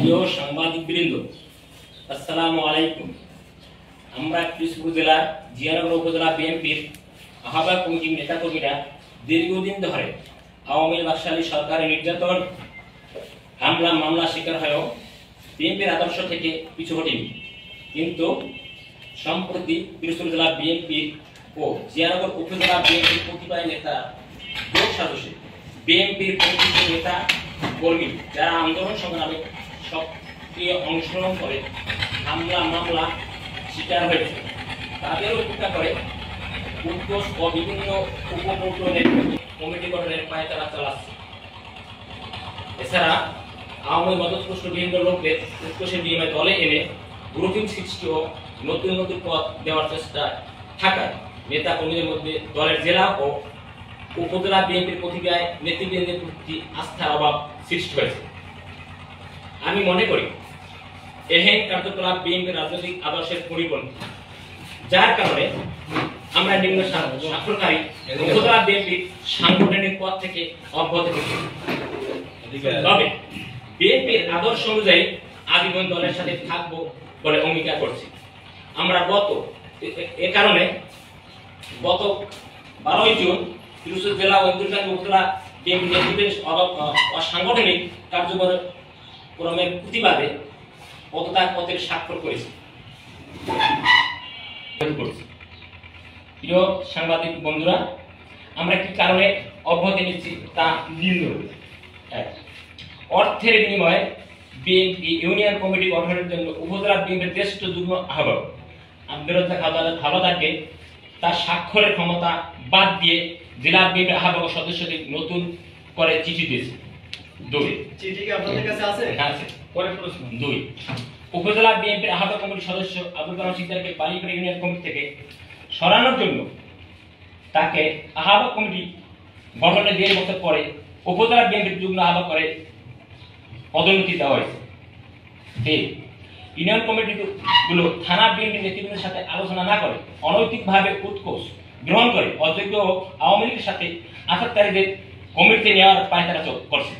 প্রিয় সাংবাদিকবৃন্দ, আসসালামু আলাইকুম। আমরা পিরোজপুর জেলার জিয়ানগর উপজেলা বিএনপির আহ্বায়ক কমিটির নেতাকর্মীরা দীর্ঘদিন ধরে আওয়ামী বাকশালী সরকারের নির্যাতন, হামলা মামলা শিকার হয়েও বিএনপির আদর্শ থেকে পিছু হটেনি। কিন্তু সম্প্রতি পিরোজপুর জেলা বিএনপি ও জিয়ানগর উপজেলা বিএনপির কতিপয় নেতা জোট সাজসে বিএনপির পরিচিত নেতা কর্মী যারা আন্দোলন সংগ্রামে সক্রিয় অংশগ্রহণ করে হামলা মামলা শিকার হয়েছে, তাদের উপেক্ষা করে উদ্যোগ ও বিভিন্ন উপকৌশলের কমিটি গঠনের পায়তারা চালাচ্ছে। এছাড়া আওয়ামী মদতপুষ্ট বিভিন্ন লোকদের উৎকোষের বিনিময়ে দলে এনে গ্রুপিং সৃষ্টি ও নতুন নতুন পথ দেওয়ার চেষ্টা থাকায় নেতা কর্মীদের মধ্যে দলের জেলা ও উপজেলা বিএনপির প্রতিক্রিয়ায় নেতৃবৃন্দের প্রতি আস্থার অভাব সৃষ্টি হয়েছে। আমি মনে করি এহেন কার্যকলাপ বিএনপির রাজনৈতিক আদর্শের পরিপন্থী, যার কারণে আমরা নিম্ন স্বাক্ষরকারী উপজেলা বিএনপির সাংগঠনিক পদ থেকে অব্যাহত করছি। তবে বিএনপির আদর্শ অনুযায়ী আজীবন দলের সাথে থাকব বলে অঙ্গীকার করছি। আমরা গত 12 জুন পিরোজপুর জেলা ও উপজেলা বিএনপি নেতৃত্বের সাংগঠনিক কার্যক্রমের প্রতিবাদে পদত্যাগপত্রের স্বাক্ষর করেছি। প্রিয় সাংবাদিক বন্ধুরা, আমরা কি কারণে অব্যাহতি নিচ্ছি তা নিম্নরূপ। অর্থের বিনিময়ে বিএনপি ইউনিয়ন কমিটি গঠনের জন্য উপজেলা বিএনপির জ্যেষ্ঠ যুগ্ম আহ্বায়ক হাওলাদারকে তার স্বাক্ষরের ক্ষমতা বাদ দিয়ে জেলা বিএনপি আহ্বায়ক সদস্যদের নতুন করে চিঠি দিয়েছে। 2 উপজেলা বিএনপির আহ্বায়ক কমিটির সদস্য আবুল কালাম সিকদারকে বালিপাড়া ইউনিয়ন কমিটি থেকে সরানোর জন্য তাকে আহ্বায়ক কমিটি গঠনের 1.5 বছর পরে উপজেলা বিএনপির যুগ্ম আহ্বায়ক করে পদোন্নতি দেওয়া হয়েছে। ইউনিয়ন কমিটিগুলো থানা বিএনপি নেতৃবৃন্দের সাথে আলোচনা না করে অনৈতিকভাবে উৎকোষ গ্রহণ করে অযোগ্য আওয়ামী লীগের সাথে আসাদকারীদের কমিটিতে নেওয়ার পায়তারা করছে।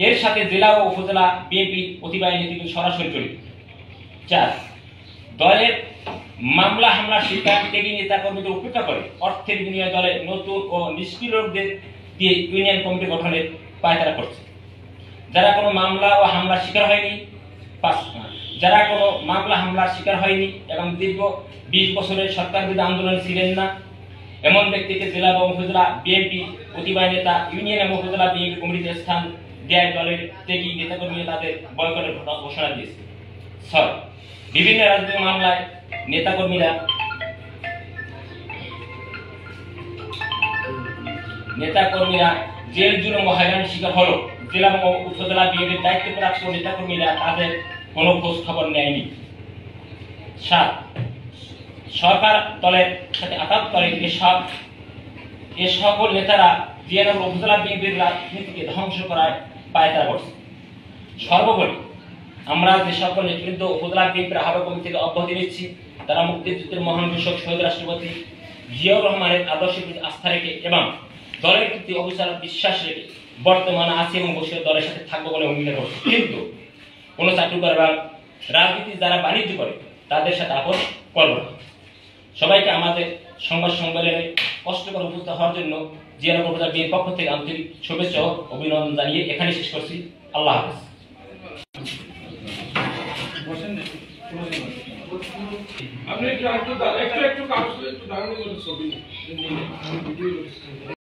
এর সাথে জেলা ও উপজেলা বিএনপি প্রতিবাহী নেতৃবৃন্দ সরাসরি জড়িত। 4 দলের মামলা হামলার শিকার ত্যাগী নেতা কর্মীদের উপেক্ষা করে অর্থের বিনিময়ে দলের নতুন ও নিষ্ক্রিয় লোকদের দিয়ে ইউনিয়ন কমিটি গঠনের পায়তারা করছে, যারা কোনো মামলা ও হামলার শিকার হয়নি এবং দীর্ঘ 20 বছরের সরকার বিরোধী আন্দোলনে ছিলেন না, এমন ব্যক্তিকে জেলা বা উপজেলা বিএনপি প্রতিবাহী নেতা ইউনিয়ন এবং উপজেলা বিএনপি কমিটিতে স্থান দেয় দলের ত্যাগী নেতাকর্মীরা তাদের বয়কটের ঘোষণা দিয়েছে। 6 বিভিন্ন রাজনৈতিক মামলায় নেতাকর্মীরা জেল জুলুম ও হয়রানির শিকার হলো, জেলা এবং উপজেলা বিএনপির দায়িত্বপ্রাপ্ত নেতাকর্মীরা তাদের কোনো খোঁজ খবর নেয়নি। 7 সরকার দলের সাথে আঘাত করে এ সকল নেতারা জিয়ানগর উপজেলা বিএনপির রাজনীতিকে ধ্বংস করার পায়তারা করছে। সর্বোপরি আমরা যে সকল নেতৃবৃন্দ উপজেলা বিএনপির আহ্বায়ক কমিটি থেকে অব্যাহতি নিচ্ছি, তারা মুক্তিযুদ্ধের মহান ঘোষক শহীদ রাষ্ট্রপতি জিয়াউর রহমানের আদর্শের প্রতি আস্থা রেখে এবং দলের প্রতি অবিচল বিশ্বাস রেখে বর্তমানে আছে এবং ভবিষ্যতে দলের সাথে থাকবো বলে অঙ্গীকার করছে। কিন্তু কোন চাটুকার বা রাজনীতি যারা বাণিজ্য করে তাদের সাথে আপোষ করব না। সবাইকে আমাদের সংবাদ সম্মেলনে কষ্টকর উপস্থিত হওয়ার জন্য জিয়ানগর উপজেলা বিএনপির পক্ষ থেকে আন্তরিক শুভেচ্ছা ও অভিনন্দন জানিয়ে এখানে শেষ করছি। আল্লাহ হাফেজ। আপনি একটু